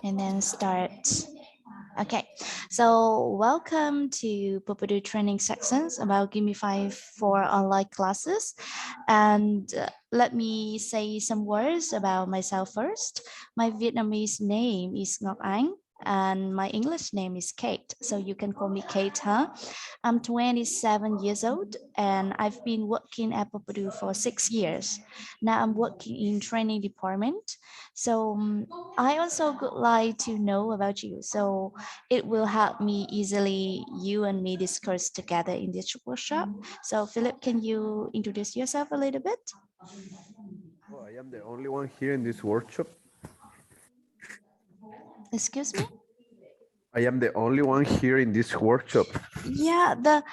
and then start. Okay, so welcome to Pupudu training sections about Gimi5 for online classes. And let me say some words about myself first. My Vietnamese name is Ngọc Anh and my English name is Kate. So you can call me Kate, huh? I'm 27 years old and I've been working at Pupudu for 6 years. Now I'm working in training department. So I also would like to know about you. So it will help me easily you and me discuss together in this workshop. So Philip, can you introduce yourself a little bit? Oh, I am the only one here in this workshop. Excuse me? I am the only one here in this workshop. Yeah, the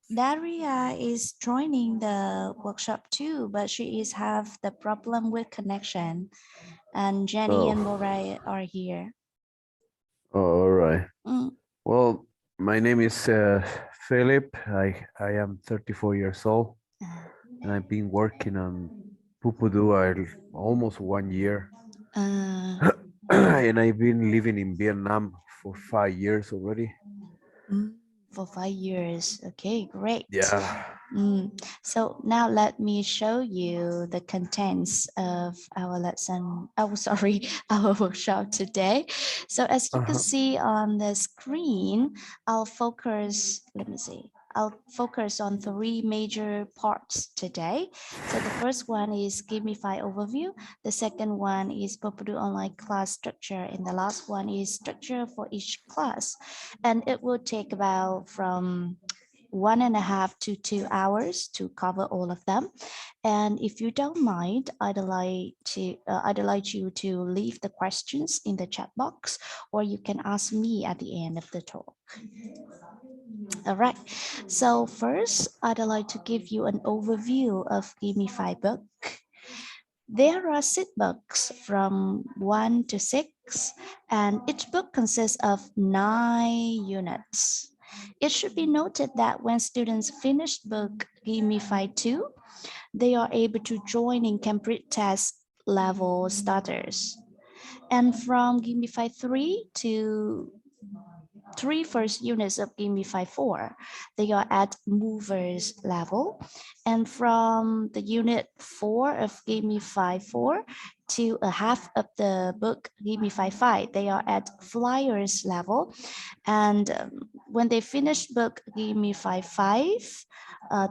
Daria is joining the workshop too, but she is have the problem with connection. And Jenny Oh, and Morai are here. all right. Mm. Well, my name is Philip. I am 34 years old, and I've been working on Pupudu almost 1 year. Uh, And I've been living in Vietnam for 5 years already. mm, for 5 years. Okay, great. Yeah. Mm. So now let me show you the contents of our lesson. Oh, sorry, our workshop today. So as you can Uh-huh. see on the screen, I'll focus, let me see. I'll focus on three major parts today. So the first one is Gamify overview. The second one is Popodu online class structure. And the last one is structure for each class. And it will take about from 1.5 to 2 hours to cover all of them. And if you don't mind, I'd like you to leave the questions in the chat box, or you can ask me at the end of the talk. All right. So first, I'd like to give you an overview of Gamify book. There are 6 books from 1 to 6, and each book consists of 9 units. It should be noted that when students finish book Gamify 2, they are able to join in Cambridge test level starters. And from Gamify 3 to three first units of Gimi 4. They are at movers level. And from the unit 4 of Gimi 4 to a half of the book Gimi 5, they are at flyers level. And when they finish book Gimi 5,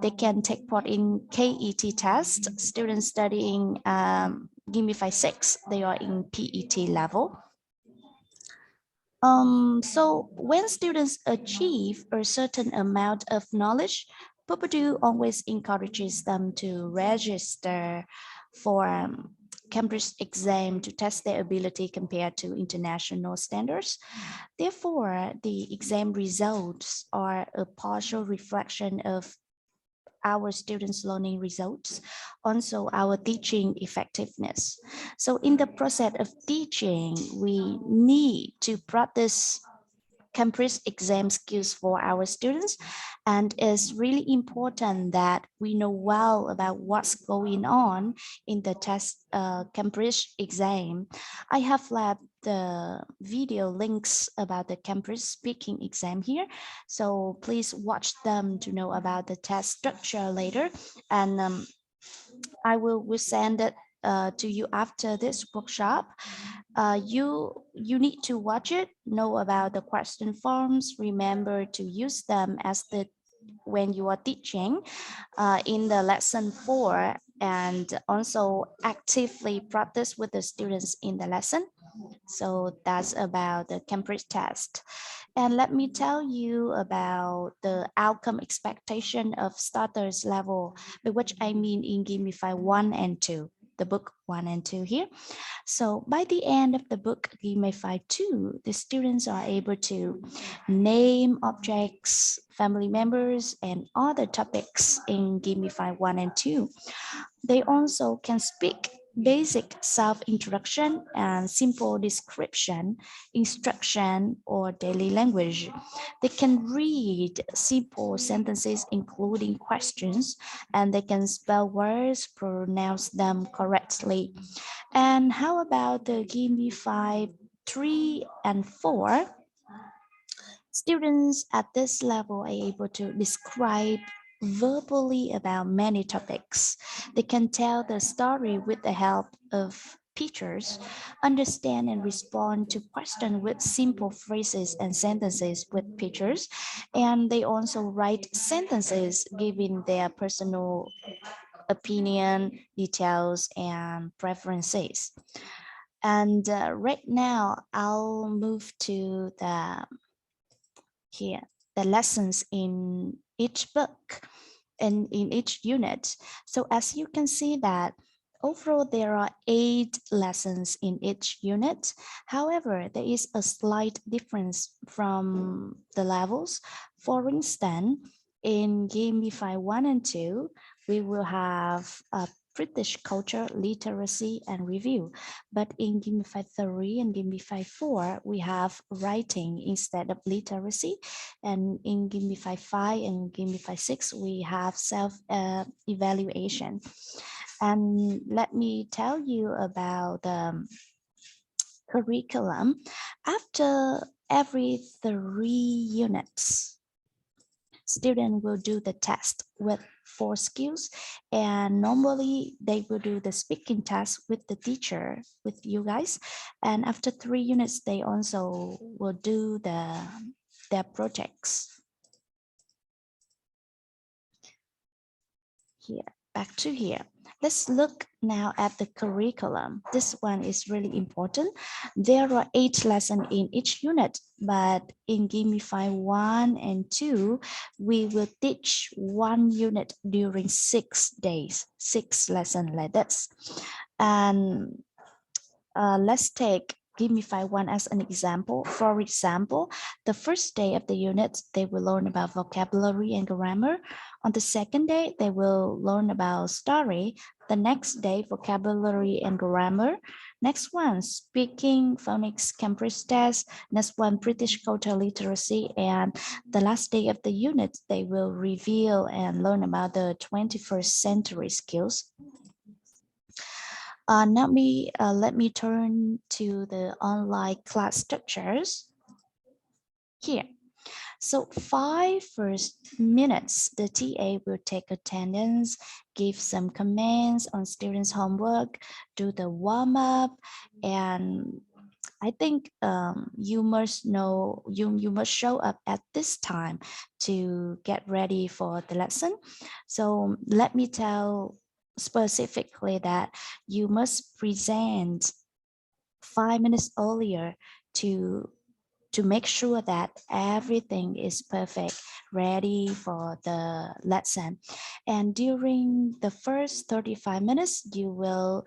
they can take part in KET test. Students studying Gimi 6, they are in PET level. So when students achieve a certain amount of knowledge, Purdue always encourages them to register for Cambridge exam to test their ability compared to international standards. Therefore, the exam results are a partial reflection of our students' learning results, also our teaching effectiveness. So in the process of teaching, we need to practice Cambridge exam skills for our students. And it's really important that we know well about what's going on in the test Cambridge exam. I have left the video links about the Cambridge speaking exam here. So please watch them to know about the test structure later. And I will send it to you after this workshop. You need to watch it, know about the question forms, remember to use them as the when you are teaching in the lesson 4, and also actively practice with the students in the lesson. So that's about the Cambridge test. And let me tell you about the outcome expectation of starters level, by which I mean in Gamify 1 and 2, the book 1 and 2 here. So by the end of the book Gamify 2, the students are able to name objects, family members, and other topics in Gamify 1 and 2. They also can speak basic self-introduction and simple description, instruction, or daily language. They can read simple sentences, including questions, and they can spell words, pronounce them correctly. And how about the Gm5 3 and 4? Students at this level are able to describe verbally about many topics. They can tell the story with the help of pictures, understand and respond to questions with simple phrases and sentences with pictures, and they also write sentences giving their personal opinion, details, and preferences. And right now, I'll move to here the lessons in each book and in each unit. So as you can see that overall there are 8 lessons in each unit. However, there is a slight difference from the levels. For instance, in Gamify 1 and 2, we will have British culture, literacy, and review. But in Gamify 3 and Gamify 4, we have writing instead of literacy. And in Gamify 5 and Gamify 6, we have self-evaluation. And let me tell you about the curriculum. After every 3 units, student will do the test with 4 skills, and normally they will do the speaking test with the teacher, with you guys. And after 3 units, they also will do their projects. Here, back to here. Let's look now at the curriculum. This one is really important. There are 8 lessons in each unit, but in Gamify 1 and 2, we will teach 1 unit during 6 days, 6 lessons like this. And let's take Gamify 1 as an example. For example, the first day of the unit, they will learn about vocabulary and grammar. On the second day, they will learn about story. The next day, vocabulary and grammar. Next one, speaking, phonics, Cambridge test. Next one, British culture literacy. And the last day of the unit, they will reveal and learn about the 21st century skills. Let me turn to the online class structures here. So 5 first minutes, the TA will take attendance, give some comments on students' homework, do the warm up, and I think you must know, you must show up at this time to get ready for the lesson. So let me tell specifically that you must present 5 minutes earlier to make sure that everything is perfect, ready for the lesson. And during the first 35 minutes, you will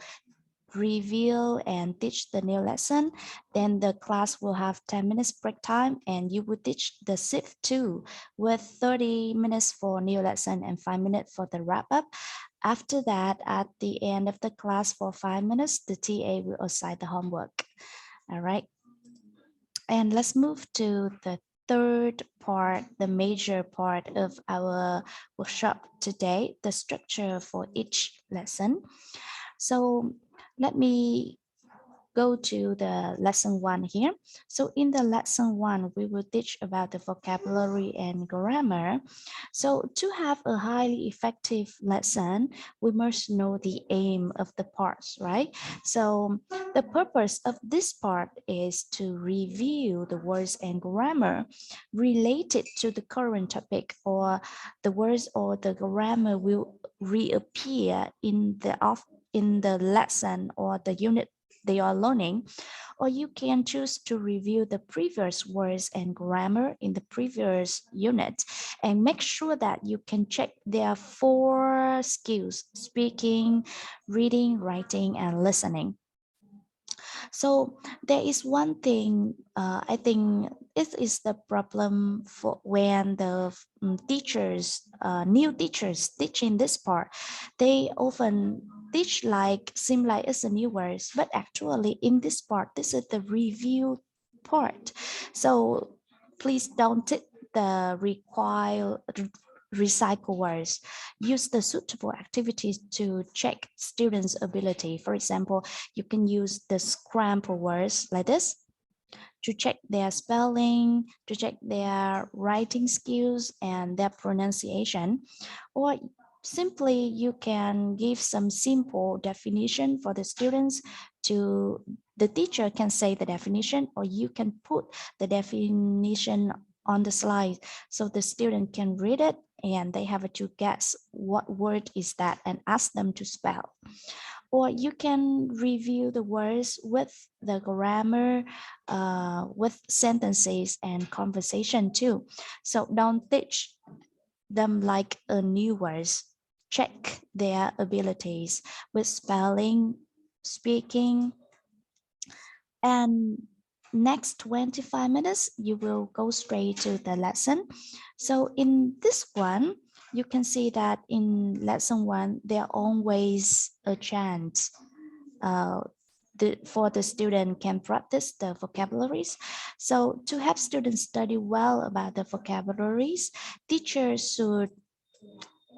reveal and teach the new lesson. Then the class will have 10 minutes break time, and you will teach the shift 2 with 30 minutes for new lesson and 5 minutes for the wrap up. After that, at the end of the class for 5 minutes, the TA will assign the homework. All right. And let's move to the third part, the major part of our workshop today, the structure for each lesson. So let me go to the lesson 1 here. So in the lesson 1, we will teach about the vocabulary and grammar. So to have a highly effective lesson, we must know the aim of the parts, right? So the purpose of this part is to review the words and grammar related to the current topic, or the words or the grammar will reappear in the lesson or the unit they are learning, or you can choose to review the previous words and grammar in the previous unit and make sure that you can check their 4 skills: speaking, reading, writing, and listening. So there is one thing, I think it is the problem for when the teachers, new teachers teaching this part, they often teach like seem like it's a new words, but actually in this part, this is the review part. So please don't take the recycle words. Use the suitable activities to check students' ability. For example, you can use the scramble words like this to check their spelling, to check their writing skills and their pronunciation. Or simply you can give some simple definition for the students to the teacher can say the definition, or you can put the definition on the slide so the student can read it and they have to guess what word is that and ask them to spell. Or you can review the words with the grammar, with sentences and conversation too. So don't teach them like a new words. Check their abilities with spelling, speaking, and next 25 minutes, you will go straight to the lesson. So in this one, you can see that in lesson one, there always a chance uh, for the student can practice the vocabularies. So to help students study well about the vocabularies, teachers should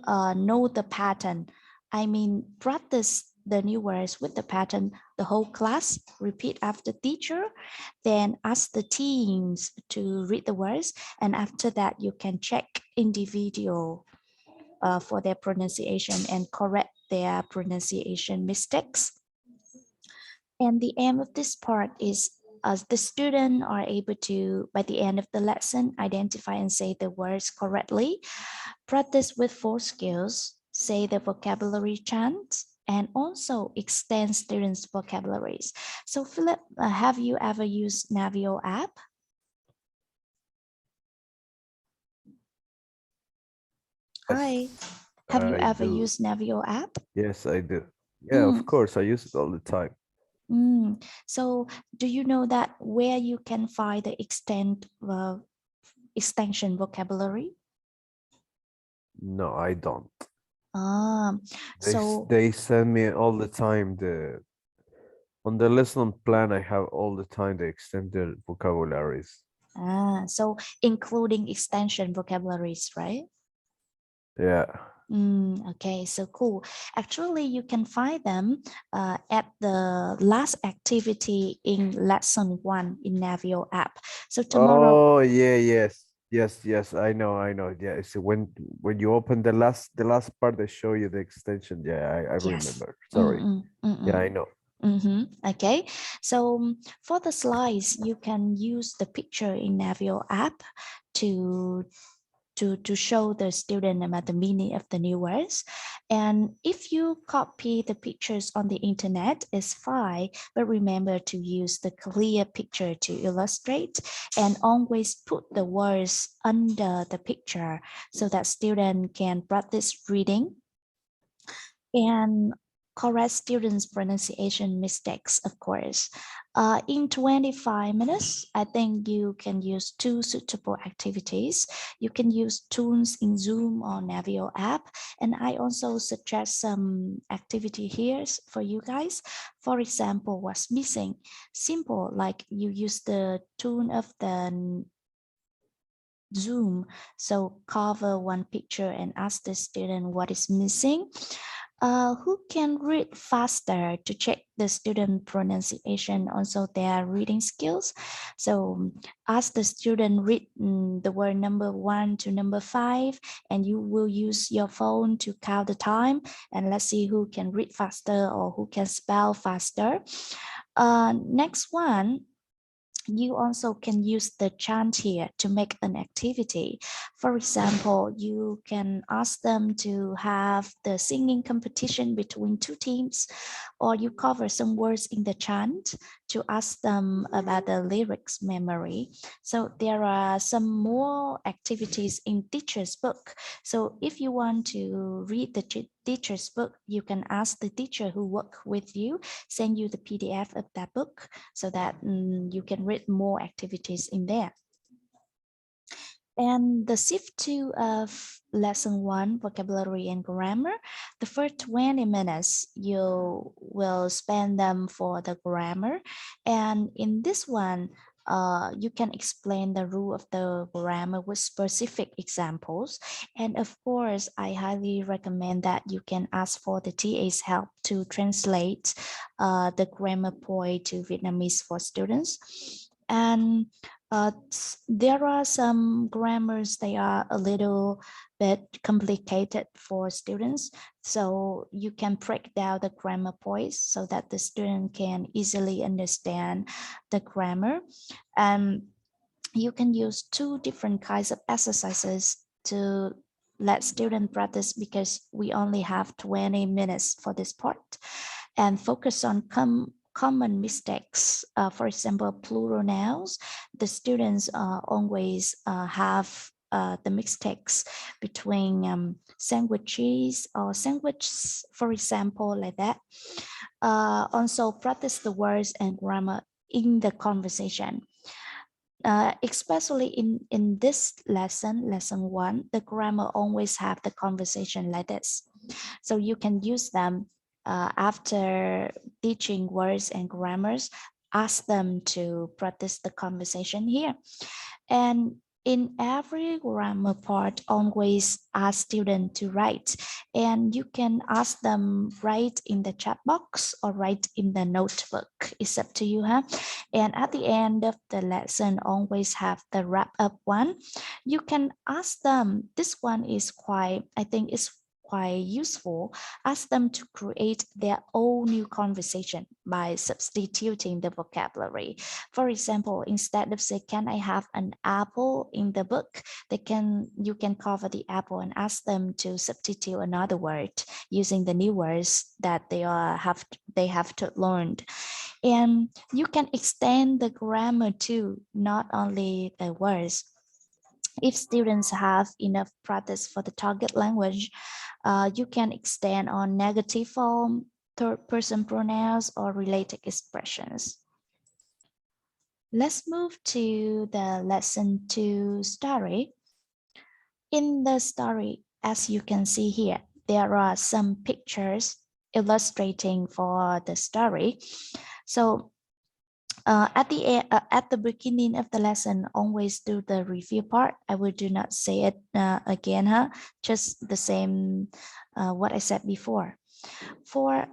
know the pattern. I mean, practice the new words with the pattern. The whole class repeat after teacher, then ask the teams to read the words, and after that you can check individual for their pronunciation and correct their pronunciation mistakes. And the aim of this part is as the student are able to, by the end of the lesson, identify and say the words correctly, practice with 4 skills, say the vocabulary chant, and also extend students' vocabularies. So Philip, have you ever used Navio app? Hi, Yes, have you I ever do. used Navio app? Yes, I do. Yeah, Mm, of course, I use it all the time. So do you know that where you can find the extension vocabulary? No, I don't. Um, so They send me all the time the on the lesson plan. I have all the time the extended vocabularies. so including extension vocabularies, right? Yeah. Okay, so cool. Actually, you can find them at the last activity in lesson one in Navio app. So tomorrow, Oh yeah, yes. I know. Yeah, it's when you open the last part, they show you the extension. Yeah, I yes. remember. Sorry. Mm-mm, Yeah, mm-mm. I know. Okay, so for the slides, you can use the picture in Navio app to to show the student about the meaning of the new words. And if you copy the pictures on the internet, it's fine, but remember to use the clear picture to illustrate and always put the words under the picture so that student can practice reading and correct students' pronunciation mistakes, of course. In 25 minutes, I think you can use 2 suitable activities. You can use tools in Zoom or Navio app. And I also suggest some activity here for you guys. For example, what's missing? Simple, like you use the tool of the Zoom. So cover one picture and ask the student what is missing. Who can read faster to check the student pronunciation, also their reading skills. So ask the student read the word number 1 to number 5, and you will use your phone to count the time. And let's see who can read faster or who can spell faster. Next one, you also can use the chant here to make an activity. For example, you can ask them to have the singing competition between 2 teams, or you cover some words in the chant to ask them about the lyrics memory. So there are some more activities in teacher's book. So if you want to read the teacher's book, you can ask the teacher who work with you, send you the PDF of that book so that you can read more activities in there. And the shift two of lesson one, vocabulary and grammar, the first 20 minutes you will spend them for the grammar. And in this one, you can explain the rule of the grammar with specific examples. And of course, I highly recommend that you can ask for the TA's help to translate the grammar point to Vietnamese for students. And there are some grammars, they are a little bit complicated for students. So you can break down the grammar points so that the student can easily understand the grammar. And you can use two different kinds of exercises to let student practice, because we only have 20 minutes for this part, and focus on common mistakes. For example, plural nouns, the students always have the mistakes between sandwiches or sandwiches, for example, like that. Also practice the words and grammar in the conversation. Especially in this lesson one, the grammar always have the conversation like this. So you can use them after teaching words and grammars, ask them to practice the conversation here. And in every grammar part, always ask students to write. And you can ask them write in the chat box or write in the notebook. It's up to you, huh? And at the end of the lesson, always have the wrap up one. You can ask them, this one is quite, I think it's quite useful. Ask them to create their own new conversation by substituting the vocabulary. For example, instead of say, can I have an apple in the book? You can cover the apple and ask them to substitute another word using the new words that they have to learn. And you can extend the grammar too, not only the words. If students have enough practice for the target language, you can extend on negative form, third person pronouns, or related expressions. Let's move to the lesson 2 story. In the story, as you can see here, there are some pictures illustrating for the story. So at the beginning of the lesson, always do the review part. I will do not say it again, huh? Just the same what I said before. For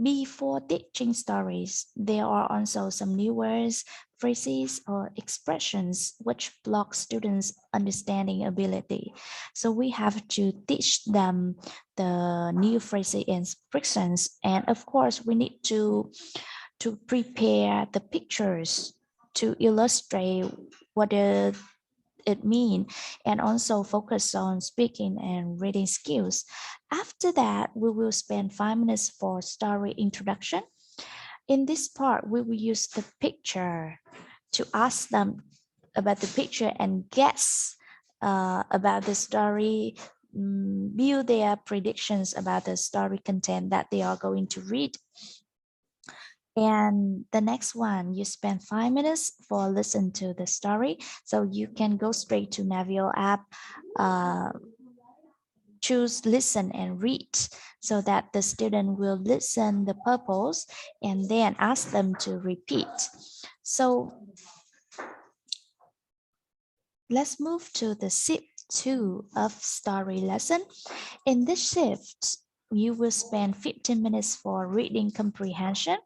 Before teaching stories, there are also some new words, phrases, or expressions which block students' understanding ability. So we have to teach them the new phrases and expressions. And of course, we need to prepare the pictures to illustrate what it mean, and also focus on speaking and reading skills. After that, we will spend 5 minutes for story introduction. In this part, we will use the picture to ask them about the picture and guess about the story, build their predictions about the story content that they are going to read. And the next one, you spend 5 minutes for listen to the story. So you can go straight to Navio app, uh, choose listen and read, so that the student will listen the purpose and then ask them to repeat. So let's move to the shift 2 of story lesson. In this shift, you will spend 15 minutes for reading comprehension.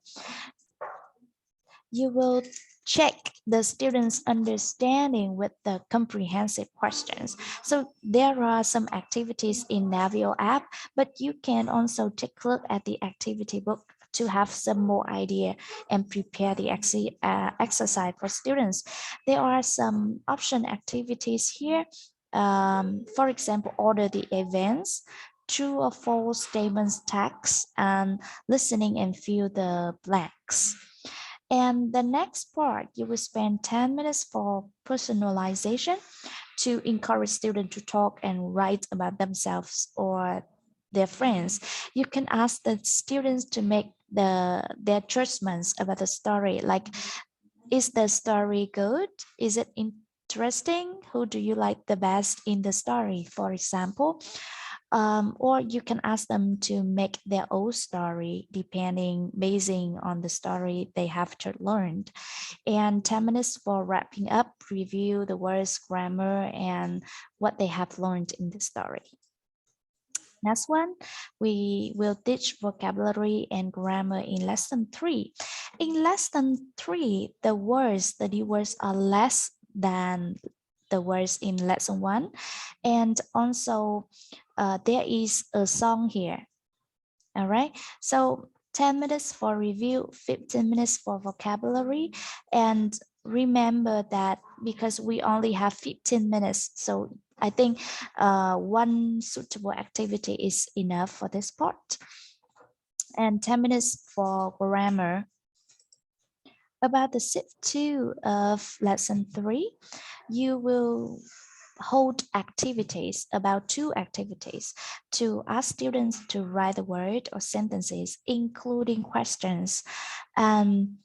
You will check the students' understanding with the comprehensive questions. So there are some activities in Navio app, but you can also take a look at the activity book to have some more idea and prepare the exercise for students. There are some option activities here. For example, order the events, true or false statements, text, and listening and fill the blanks. And the next part, you will spend 10 minutes for personalization to encourage students to talk and write about themselves or their friends. You can ask the students to make their judgments about the story, like, is the story good? Is it interesting? Who do you like the best in the story, for example? Or you can ask them to make their own story basing on the story they have just learned. And 10 minutes for wrapping up, review the words, grammar, and what they have learned in the story. Next one, we will teach vocabulary and grammar in lesson 3. In lesson 3, the new words are less than the words in lesson 1. And also there is a song here. All right, so 10 minutes for review, 15 minutes for vocabulary. And remember that because we only have 15 minutes, so I think one suitable activity is enough for this part. And 10 minutes for grammar. About the shift 2 of lesson 3, you will hold activities, about 2 activities, to ask students to write the word or sentences, including questions. And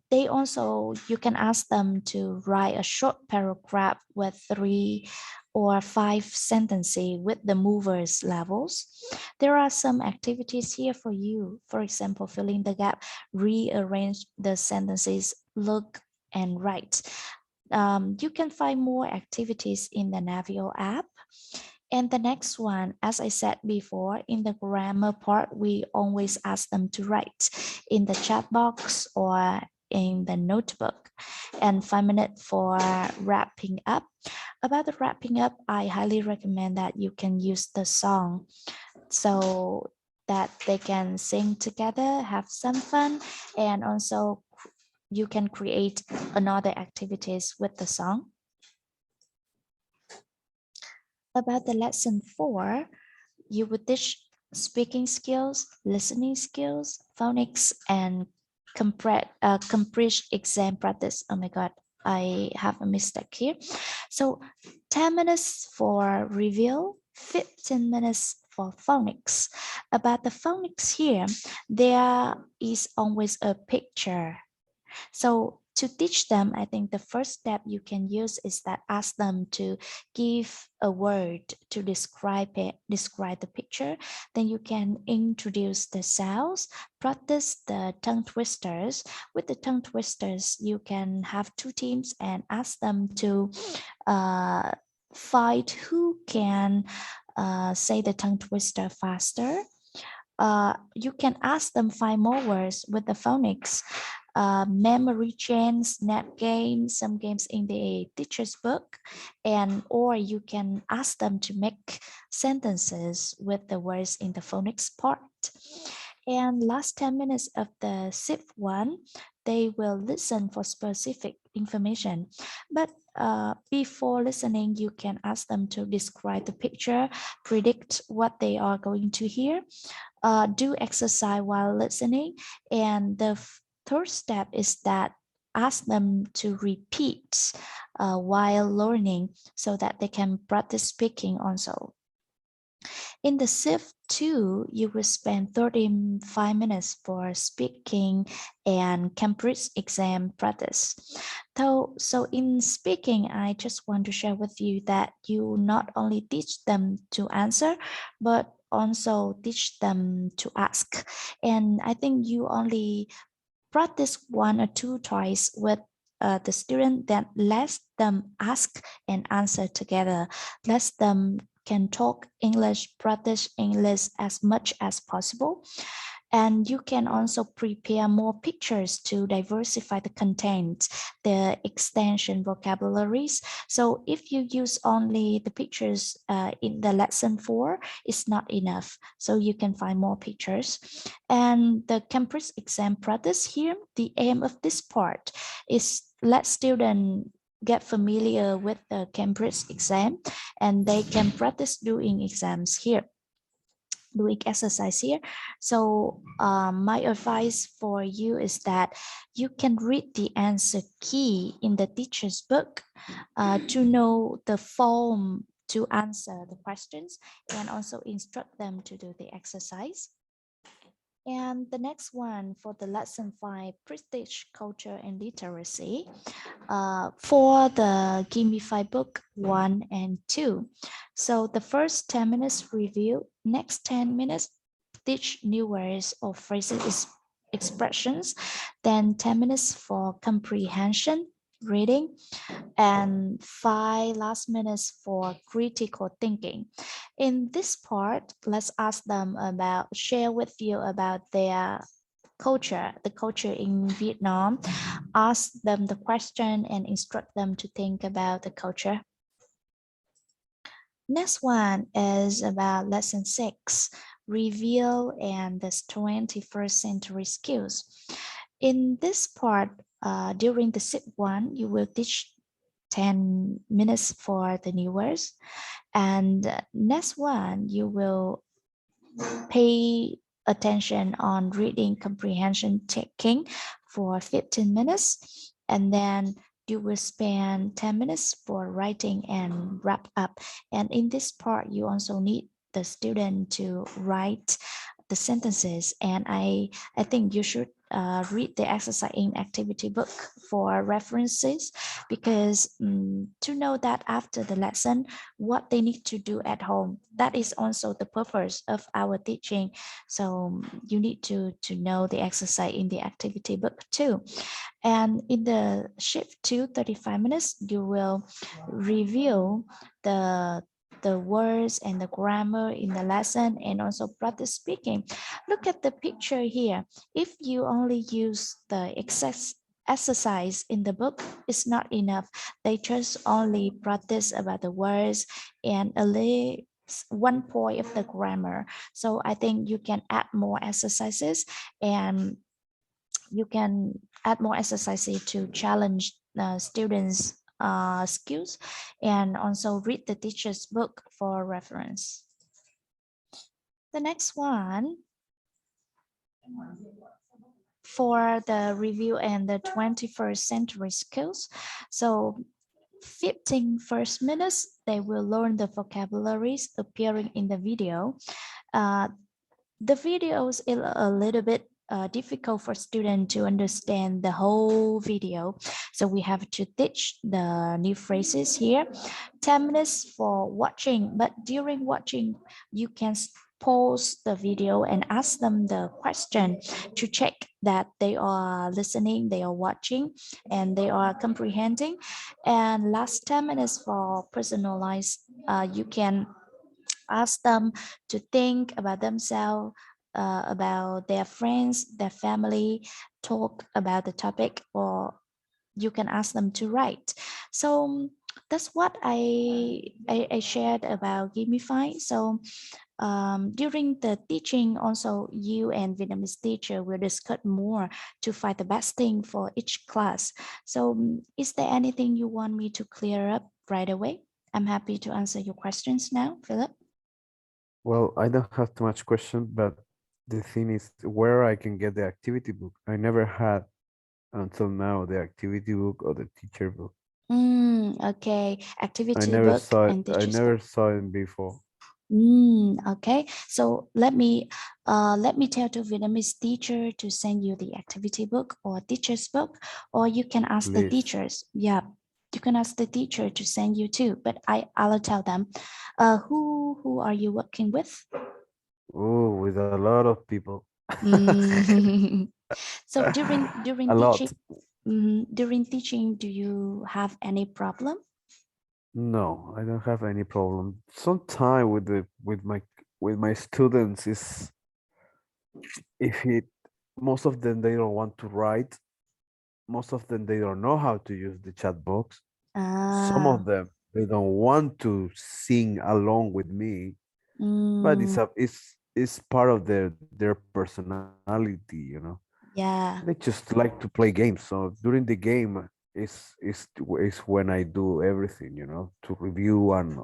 they also, you can ask them to write a short paragraph with 3 or 5 sentences with the movers levels. There are some activities here for you. For example, fill in the gap, rearrange the sentences, look and write. You can find more activities in the Navio app. And the next one, as I said before, in the grammar part, we always ask them to write in the chat box or in the notebook. And 5 minutes for wrapping up. About the wrapping up, I highly recommend that you can use the song so that they can sing together, have some fun, and also you can create another activities with the song. About the lesson 4, you would teach speaking skills, listening skills, phonics, and compressed exam practice. Oh my God, I have a mistake here. So 10 minutes for review, 15 minutes for phonics. About the phonics here, there is always a picture. So to teach them, I think the first step you can use is that ask them to give a word to describe the picture. Then you can introduce the sounds, practice the tongue twisters. With the tongue twisters, you can have 2 teams and ask them to fight who can say the tongue twister faster. You can ask them 5 more words with the phonics. Memory chains, snap games, some games in the teacher's book, and or you can ask them to make sentences with the words in the phonics part. And last 10 minutes of the shift 1, they will listen for specific information. But before listening, you can ask them to describe the picture, predict what they are going to hear, do exercise while listening. And the third step is that ask them to repeat while learning so that they can practice speaking also. In the shift 2, you will spend 35 minutes for speaking and Cambridge exam practice. So in speaking, I just want to share with you that you not only teach them to answer, but also teach them to ask. And I think you only practice 1 or 2 times with the student, then let them ask and answer together. Let them can talk English, practice English as much as possible. And you can also prepare more pictures to diversify the content, the extension vocabularies. So if you use only the pictures in the lesson 4, it's not enough. So you can find more pictures. And the Cambridge exam practice here, the aim of this part is let students get familiar with the Cambridge exam and they can practice doing exams here, doing exercise here. So my advice for you is that you can read the answer key in the teacher's book to know the form to answer the questions and also instruct them to do the exercise. And the next one for the lesson 5, prestige, culture, and literacy. For the Give Me 5 book 1 and 2. So the first 10 minutes review, next 10 minutes teach new words or phrases expressions, then 10 minutes for comprehension, reading, and 5 last minutes for critical thinking. In this part, let's ask them about, share with you about their culture, the culture in Vietnam, ask them the question and instruct them to think about the culture. Next one is about lesson 6, reveal and the 21st century skills. In this part, during the SIP 1, you will teach 10 minutes for the new words. And next one, you will pay attention on reading comprehension taking for 15 minutes. And then you will spend 10 minutes for writing and wrap up. And in this part, you also need the student to write the sentences. And I think you should read the exercise in activity book for references, because to know that after the lesson what they need to do at home, that is also the purpose of our teaching. So you need to know the exercise in the activity book too. And in the shift to 35 minutes, you will review the the words and the grammar in the lesson and also practice speaking. Look at the picture here. If you only use the exercise in the book, it's not enough. They just only practice about the words and a little one point of the grammar. So I think you can add more exercises, and you can add more exercises to challenge the students' skills, and also read the teacher's book for reference. The next one for the review and the 21st century skills. So 15 first minutes, they will learn the vocabularies appearing in the video. Uh, the video is a little bit difficult for students to understand the whole video. So we have to teach the new phrases here. 10 minutes for watching, but during watching, you can pause the video and ask them the question to check that they are listening, they are watching, and they are comprehending. And last 10 minutes for personalized, you can ask them to think about themselves, about their friends, their family, talk about the topic, or you can ask them to write. So that's what I shared about Gamify. So during the teaching, also you and Vietnamese teacher will discuss more to find the best thing for each class. So is there anything you want me to clear up right away? I'm happy to answer your questions now, Philip. Well, I don't have too much question, but the thing is where I can get the activity book. I never had until now the activity book or the teacher book. Okay, I activity never book saw it. and I teacher's book. never saw it before. Okay. So let me tell the Vietnamese teacher to send you the activity book or teacher's book, or you can ask the Please. teachers. Yeah, you can ask the teacher to send you too. But I'll tell them. Who are you working with? Oh, with a lot of people. Mm. So A during teaching, lot. during teaching, do you have any problem? No, I don't have any problem. Sometime with my students is if it most of them they don't want to write, most of them they don't know how to use the chat box. Some Ah, of them they don't want to sing along with me, but mm, it's part of their personality, you know. They yeah. just like to play games. So during the game is when I do everything, you know, to review and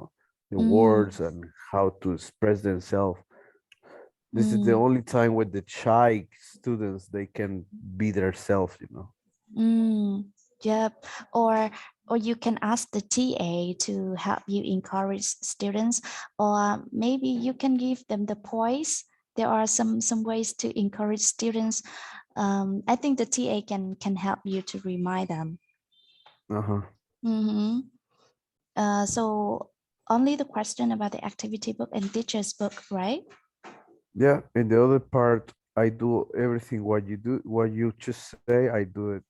the Mm, words and how to express themselves. This is the mm. only time with the shy students they can be themselves, you know. Mm, yep. Or you can ask the TA to help you encourage students, or maybe you can give them the points there are some ways to encourage students. I think the TA can help you to remind them. Uh-huh. Mm-hmm. So only the question about the activity book and teacher's book, right? Yeah, and the other part, I do everything what you do, what you just say, I do it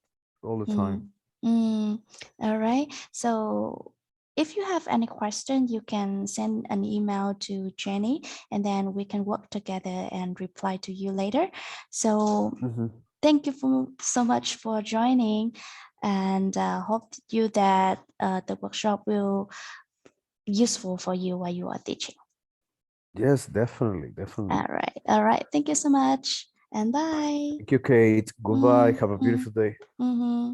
all the time. Mm. Mm. All right. So if you have any question, you can send an email to Jenny, and then we can work together and reply to you later. So Hmm. thank you so much for joining, and hope you that the workshop will useful for you while you are teaching. Yes, definitely, definitely. All right. All right. Thank you so much, and bye. Thank you, Kate. Goodbye. Mm, Have a mm, beautiful day. mm-hmm.